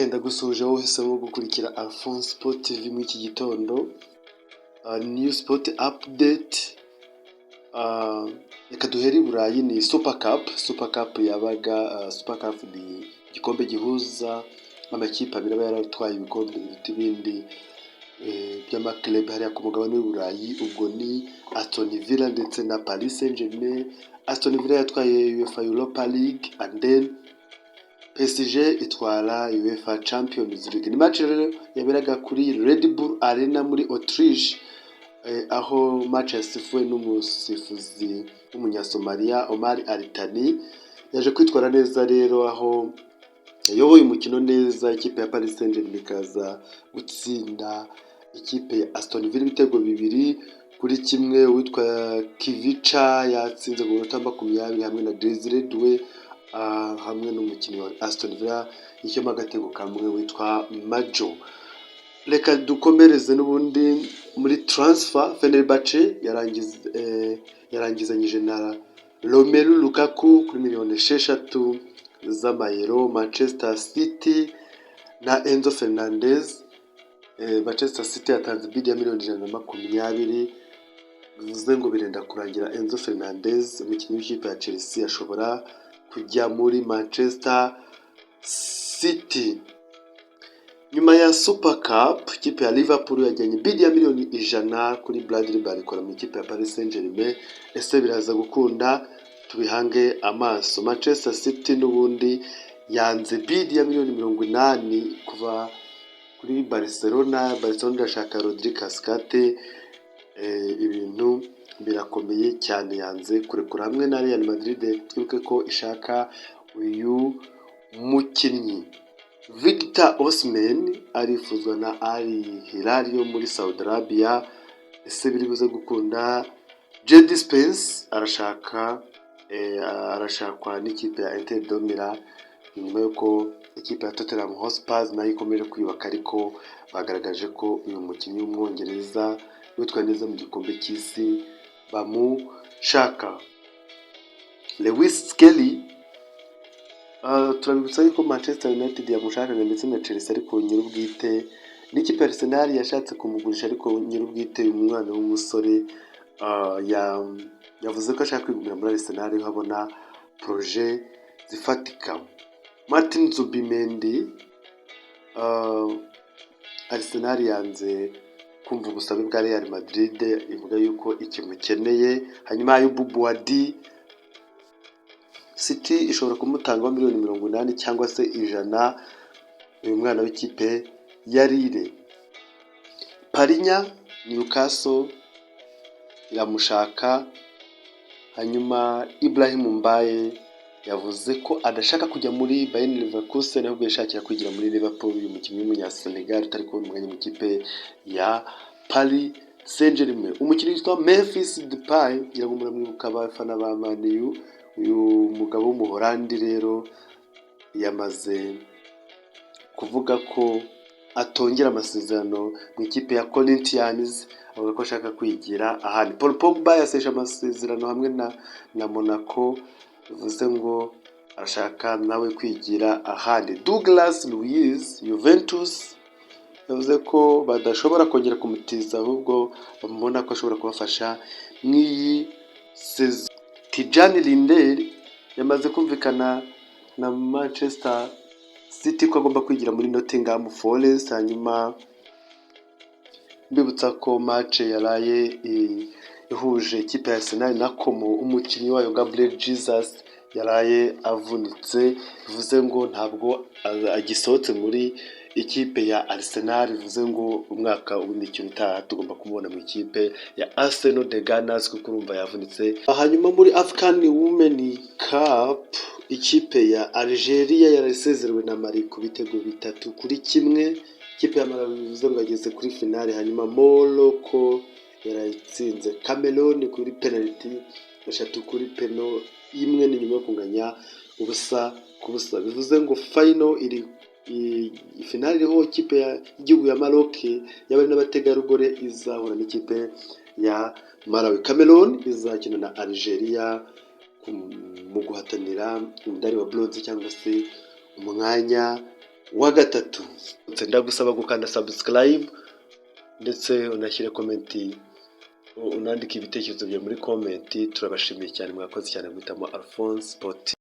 ndagusuje wowe uhisemo gukurikira Alphonse Sport TV muri iki gitondo. New Sport Update. Reka duhere i Burayi. Ni Super Cup yabaga Super Cup ni igikombe gihuza amakipe abiri aba yaratwaye ibikombe biruta ibindi by'amaklub hariya ku mugabane w'i Burayi. Ubwo ni Aston Villa ndetse na Paris Saint-Germain. Aston Villa yatwaye UEFA Europa League and then PSG itwara UEFA Champions League. Ni match rero yaberaga kuri Red Bull Arena muri Autriche, aho match yasifuwe n'umusifuzi w'umunyasomalia Omar Alitani. Yaje kwitwara neza rero, aho yayoboye umukino neza ikipe ya Paris Saint-Germain ikaza gutsinda ikipe ya Aston Villa ibitego 2-1. Witwa Kivica yatsinze ku minota 20 hamwe na Desire Doué, hamwe n'umukinnyi wa Aston Villa yishyemo agatego kamwe witwa Majo. Reka dukomereze n'ubundi muri transfer. Fenerbahce yarangizanyije na Romelu Lukaku kuri miliyoni 6 z'amayero. Manchester City na Enzo Fernandez. Manchester City yatanze bid ya miliyoni 120, bivuze ngo birenda kurangira Enzo Fernandez umukinnyi w'ikipe ya Chelsea ashobora kujya muri Manchester City. Nyuma ya Super Cup, ikipe ya Liverpool yajyanye bid ya miliyoni 100 kuri Bradley Barcola mu ikipe ya Paris Saint-Germain. Ese biraza gukunda? Tubihange amaso. Manchester City n'ubundi yanze bid ya miliyoni 80 kuva kuri Barcelona irashaka Rodri Cascante. Ibintu birakomeye cyane, yanze kurekura hamwe na Real Madrid. Twibuke ko ishaka uyu mukinnyi. Victor Osimhen arifuzwa na Al Hilal yo muri Saudi Arabia. Ese biri buze gukunda? Jadon Spence arashakwa n'ikipe ya Inter de Milan, nyuma yuko ikipe ya Tottenham Hotspur nayo ikomeje kwiyubaka, ariko bagaragaje ko uyu mukinnyi w'umwongereza witwa neza mu gikombe cy'isi bamushaka. Lewis Skelly, turabibutsa yuko Manchester United yamushakaga ndetse na Chelsea, ariko nyir'ubwite n'ikipe ya Arsenal yashatse kumugurisha, ariko nyir'ubwite uyu mwana w'umusore yavuze ko ashaka kwigumira muri Arsenal habona projet zifatika. Martin Zubimendi, Arsenal yanze kumva ubusabe bwa Real Madrid, ivuga yuko ikimukeneye. Hanyuma Ayubu Buwadi, City ishobora kumutangaho miliyoni 80 cyangwa se 100, uyu mwana w'ikipe ya Lille. Parinya, Newcastle iramushaka. Hanyuma Ibrahim Mbaye yavuze ko adashaka kujya muri Bayern Leverkusen, ahubwo yashakira kwigira muri Liverpool. Uyu mukinnyi w'umunyasenegal utari kubona umwanya mu ikipe ya Paris Saint-Germain. Umukinnyi witwa Memphis Depay, iragumura mwibuka abafana ba Man U. Uyu mugabo w'umuholandi rero yamaze kuvuga ko atongera amasezerano mu ikipe ya Corinthians, avuga ko ashaka kwigira ahandi. Paul Pogba yasesha amasezerano hamwe na Monaco, bivuze ngo arashaka nawe kwigira ahandi. Douglas Luiz, Juventus, yavuze ko badashobora kongera kumutiza, ahubwo bamubona ko ashobora kubafasha nk'iyi season. Tijani Linder yamaze kumvikana na Manchester City ko agomba kwigira muri Nottingham Forest. Hanyuma mbibutsa ko match yaraye ihuje ikipe ya Arsenal na Como, umukinnyi wayo Gabriel Jesus yaraye avunitse, bivuze ngo ntabwo agisohotse muri ikipe ya Arsenal. Bivuze ngo umwaka w'imikino itaha tugomba kumubona mu ikipe ya Arsenal de Gunners, kuko urumva yavunitse. Hanyuma muri African Women Cup, ikipe ya Algeria yarasezerewe na Mali ku bitego 3-1. Ikipe ya Mali bivuze ngo ageze kuri finale. Hanyuma Morocco yarayitsinze Cameroon kuri penalty 3-1, ni nyuma yo kunganya 1-1. Bivuze ngo final finale iriho ikipe y'igihugu ya Maroc y'abari n'abategarugori izahura n'ikipe ya Malawi. Cameroon izakina na Algeria mu guhatanira umudari wa bronze cyangwa se umwanya wa gatatu. Ndagusaba gukanda subscribe ndetse unashyire komenti, unandike ibitekerezo byawe muri komenti. Turabashimiye cyane, mwakoze cyane guhitamo Alphonse Sport.